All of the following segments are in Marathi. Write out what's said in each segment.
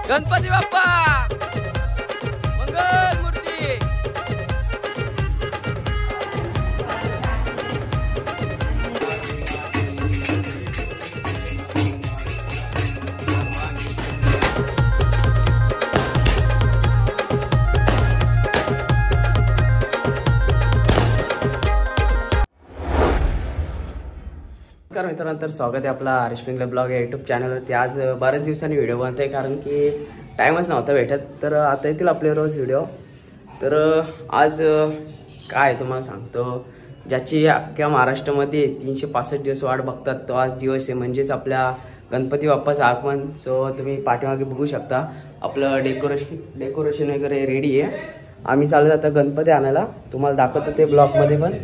गणपती बाप्पा मंगल मूर्ती। नमस्कार मित्रांनो, तर स्वागत आहे आपला आरिश पिंगले ब्लॉग या यूट्यूब चॅनलवरती। आज बऱ्याच दिवसांनी व्हिडिओ बनतोय कारण की टाईमच नव्हता भेटत, तर आता येतील आपले रोज व्हिडिओ। तर आज काय तुम्हाला सांगतो, ज्याची अख्ख्या महाराष्ट्रामध्ये 365 दिवस वाट बघतात तो आज दिवस आहे, म्हणजेच आपल्या गणपती बाप्पाचं आगमन। सो तुम्ही पाठीमागे बघू शकता आपलं डेकोरेशन वगैरे रेडी आहे। आम्ही चालू आता गणपती आणायला, तुम्हाला दाखवतो ते ब्लॉगमध्ये, पण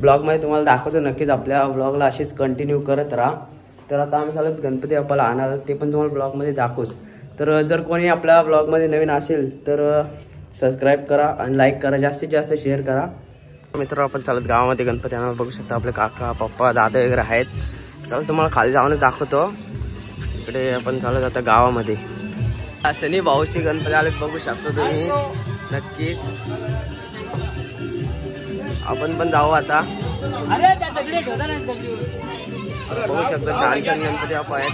ब्लॉगमध्ये तुम्हाला दाखवतो नक्कीच। आपल्या ब्लॉगला असेच कंटिन्यू करत राहा। तर आता आम्ही चालत गणपती बाप्पाला आणायला, ते पण तुम्हाला ब्लॉगमध्ये दाखवूच। तर जर कोणी आपल्या ब्लॉगमध्ये नवीन असेल तर सबस्क्राईब करा आणि लाईक करा, जास्तीत जास्त शेअर करा। मित्रांनो, आपण चालत गावामध्ये गणपती आणायला, बघू शकता आपले काका पप्पा दादा वगैरे आहेत। चला तुम्हाला खाली जाऊनच दाखवतो। इकडे आपण चालत आता गावामध्ये सनी भाऊची गणपती आले, बघू शकता तुम्ही नक्कीच। आपण पण जाऊ आता। बघू शकता छान छान गणपती बाप्पा आहेत,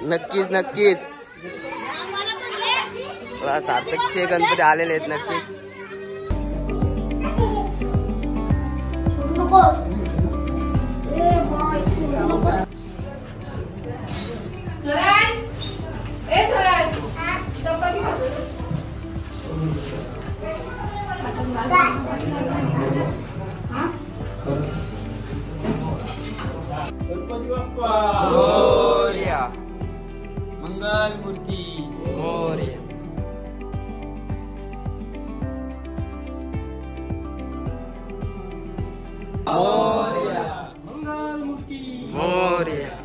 नक्कीच नक्कीच सार्थकचे गणपती आलेले आहेत नक्कीच। गणपती बाप्पा मोरया, मंगल मूर्ती मोरया। मोरया, मंगल मूर्ती मोरया।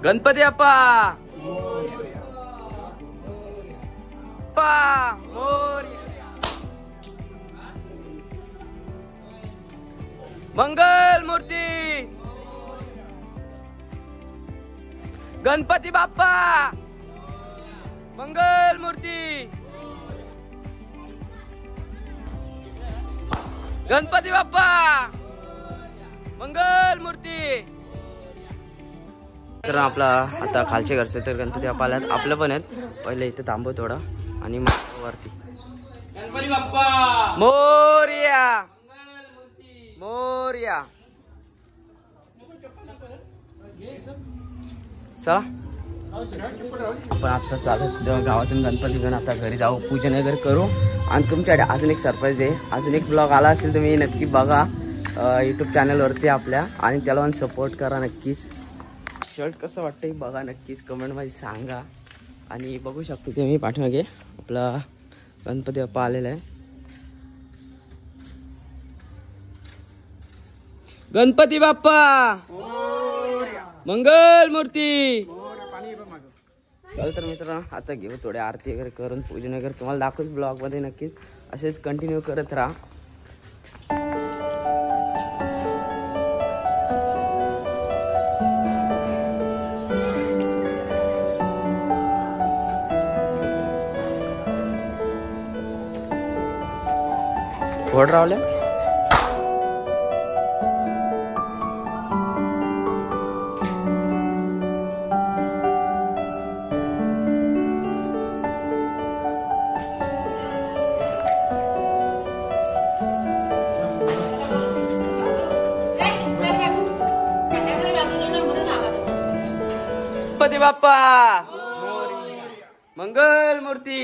गणपती बाप्पा मोरया, मंगल मूर्ती। गणपती बाप्पा मंगल मूर्ती। गणपती बाप्पा मंगल मूर्ती। तर आपला आता खालचे घरचे तर गणपती बाप्पा आल्यात, आपलं पण आहेत। पहिले इथे थांबू थोडं आणि मग वरती। गणपती बाप्पा मोरया मोरया। चला आपण आता चालत गावातून गणपती घेऊन आता घरी जाऊ, पूजन वगैरे करू। आणि तुमच्याकडे अजून एक सरप्राईज आहे, अजून एक ब्लॉग आला असेल तुम्ही नक्की बघा यूट्यूब चॅनलवरती आपल्या, आणि त्याला पण सपोर्ट करा नक्कीच। शर्ट कसं वाटतंय बघा नक्कीच कमेंटमध्ये सांगा। आणि बघू शकतो ते मी पाठीमागे आपला गणपती बाप्पा आलेला आहे। गणपती बाप्पा मंगल मूर्ती। चल तर मित्रांनो, आता घेऊ थोडे आरती वगैरे करून पूजन वगैरे, तुम्हाला दाखवूच ब्लॉग मध्ये नक्कीच। असेच कंटिन्यू करत राहा। कोण रावले गणपती बाप्पा मंगल मूर्ती।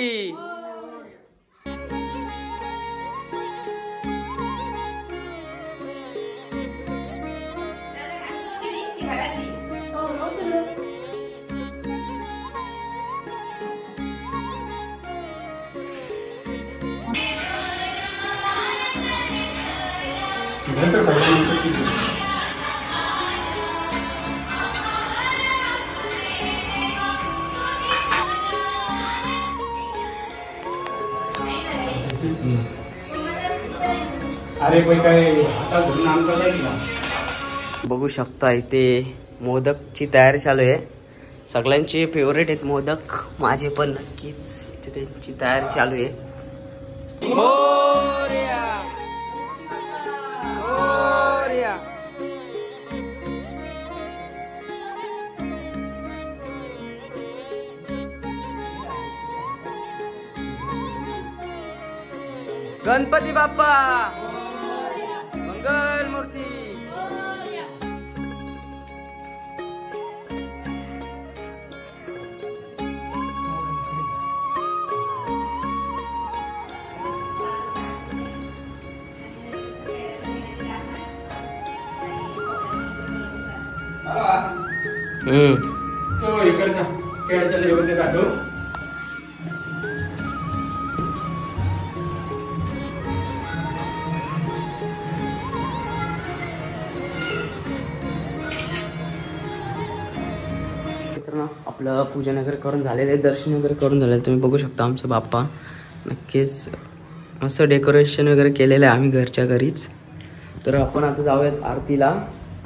अरे पण काय आता घरून नाम करायला बघू शकता इथे मोदकची तयारी चालू आहे. सगळ्यांचे फेवरेट आहेत मोदक, माझे पण नक्कीच. इथे त्यांची तयारी चालू आहे. मोरया मोरया. गणपती बाप्पा मंगल मूर्ती. तो इकडचा खेळाच्या लेवलचे काढू. मित्रांनो आपलं पूजन वगैरे करून झालेलं आहे, दर्शन वगैरे करून झालेलं. तुम्ही बघू शकता आमचं बाप्पा नक्कीच असं डेकोरेशन वगैरे केलेलं आहे आम्ही घरच्या घरीच. तर आपण आता जाऊयात आरतीला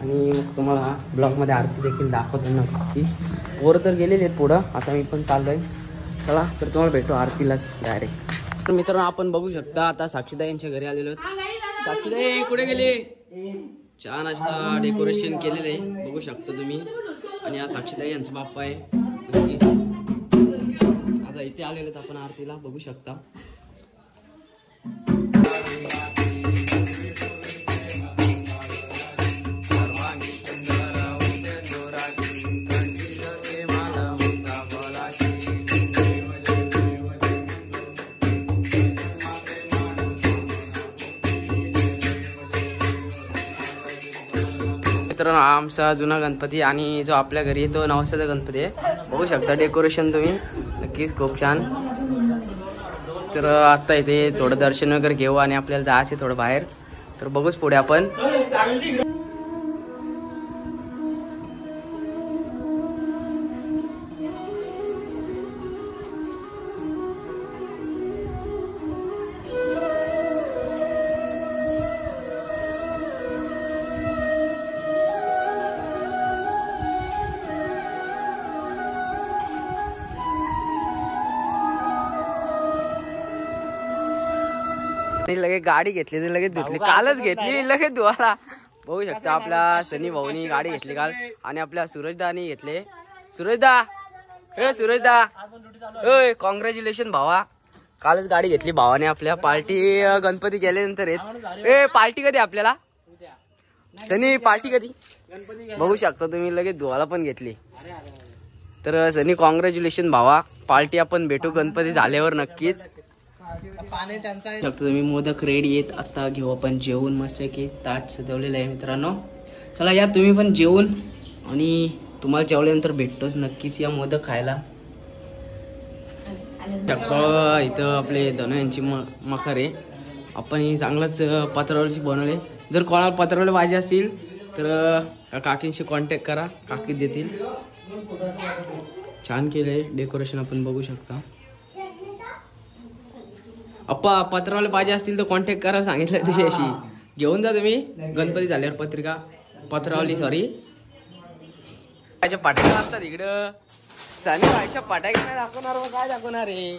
आणि मग तुम्हाला ब्लॉगमध्ये आरती देखील दाखवतो नक्की. पोरं तर गेलेले आहेत पुढं, आता मी पण चाललो आहे. चला तर तुम्हाला भेटू आरतीलाच डायरेक्ट. तर मित्रांनो आपण बघू शकता आता साक्षीताई यांच्या घरी आलेलो आहेत. साक्षीताई कुठे गेले? छान असा डेकोरेशन केलेलं आहे बघू शकता तुम्ही. आणि हा साक्षीताई यांचा बाप्पा आहे. आता इथे आलेलो आहेत आपण आरतीला बघू शकता. मित्रांनो आमचा जुना गणपती आणि जो आपल्या घरी तो नवसाचा गणपती आहे. बघू शकता डेकोरेशन तुम्ही नक्कीच खूप छान. तर आता इथे थोडं दर्शन वगैरे घेऊ आणि आपल्याला जायचं थोडं बाहेर. तर बघूच पुढे आपण. लगेच गाडी घेतली तर लगेच धुतली, कालच घेतली लगेच धुवाला. बघू शकता आपल्या सनी भाऊनी गाडी घेतली काल आणि आपल्या सूरजदानी घेतले. सूरजदा हे सूरजदा कॉंग्रॅच्युलेशन भावा, कालच गाडी घेतली भावाने आपल्या. पार्टी गणपती गेल्यानंतर येत. पार्टी कधी आपल्याला सनी पार्टी कधी? बघू शकता तुम्ही लगेच धुवाला पण घेतली. तर सनी कॉंग्रॅच्युलेशन भावा, पार्टी आपण भेटू गणपती झाल्यावर नक्कीच. तुम्ही मोदक रेडी आहेत, आता घेऊ आपण जेवून. मस्त की ताट सजवलेलं आहे मित्रांनो. चला या तुम्ही पण जेवून आणि तुम्हाला जेवल्यानंतर भेटतोच नक्कीच या मोदक खायला. इथं आपले धनु यांची मखर आहे. आपण ही चांगलंच पत्रावळीची बनवले. जर कोणाला पत्रावळी पाहिजे असतील तर काकींशी कॉन्टॅक्ट करा, काकी देतील. छान केलंय डेकोरेशन आपण बघू शकता. अप्पा पत्रावले पाहिजे असतील तर कॉन्टॅक्ट करा सांगितलं तुझ्याशी. घेऊन जा तुम्ही गणपती झाल्यावर पत्रिका. पत्रावली सॉरी पटाक्या असतात इकडं. सनी व्हायच्या पटाक्या नाही दाखवणार मग काय दाखवणार आहे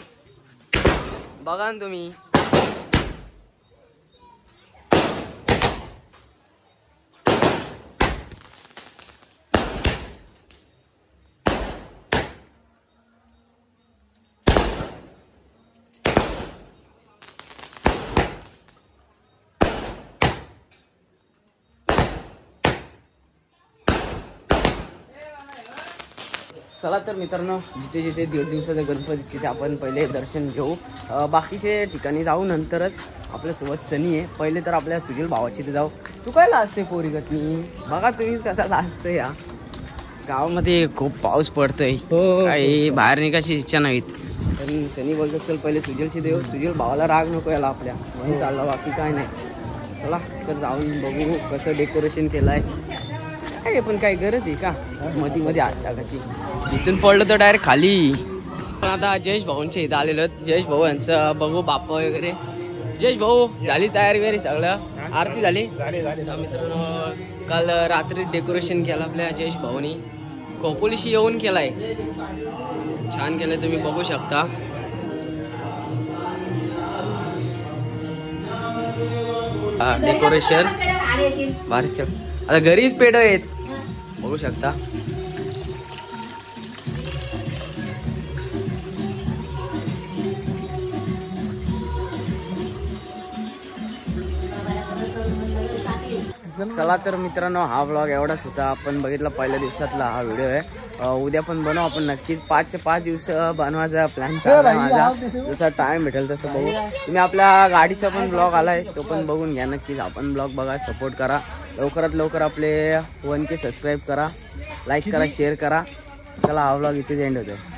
बघा ना तुम्ही. चला तर मित्रांनो जिथे जिथे 1.5 दिवसाचा गणपती तिथे आपण पहिले दर्शन घेऊ. बाकीचे ठिकाणी जाऊ नंतरच. आपल्यासोबत सनी आहे. पहिले तर आपल्या सुजील भावाची तिथे जाऊ. तू काय लाजते पोरी गटनी? बघा तुम्ही कसा लाजतोय. या गावामध्ये खूप पाऊस पडतोय, काही बाहेर निघायची इच्छा नाहीत. पण सनी बोलतो चल पहिले सुजीलची देऊ. सुजील भावाला राग नको याला आपल्या म्हणून चालला, बाकी काय नाही. चला तर जाऊन बघू कसं डेकोरेशन केलं आहे. काय पण काही गरज आहे का मध्ये मध्ये हात टाकायची? इथून पडलं तर डायरेक्ट खाली. पण आता जयेश भाऊंच्या इथं आलेलो. जयेश भाऊ यांचं बघू बाप्पा वगैरे. जयेश भाऊ झाली तयारी वगैरे सगळं? आरती झाली झाले मित्रांनो. काल रात्री डेकोरेशन केलं आपल्या जयेश भाऊनी, खोपोलीशी येऊन केलाय, छान केलंय, तुम्ही बघू शकता. डेकोरेशन भारीच केलं. आता घरीच पेढ आहेत, बघू शकता. चला तर मित्रांनो, हा व्लॉग एवढाच होता. आपण बघितला पहिल्या दिवसातला हा व्हिडिओ आहे. उद्या पण बनवू आपण नक्कीच. 5 ते 5 दिवस बनवायचा प्लॅन चालू आहे माझा. जसा टाइम भेटेल तसं बघू. तुम्ही आपल्या गाडीचा पण ब्लॉग आलाय, तो पण बघून घ्या नक्कीच. आपण ब्लॉग बघा, सपोर्ट करा. लवकरात लवकर आपले 1K सबस्क्राईब करा, लाईक करा, शेअर करा. चला, हा व्लॉग इथेच एंड होतो.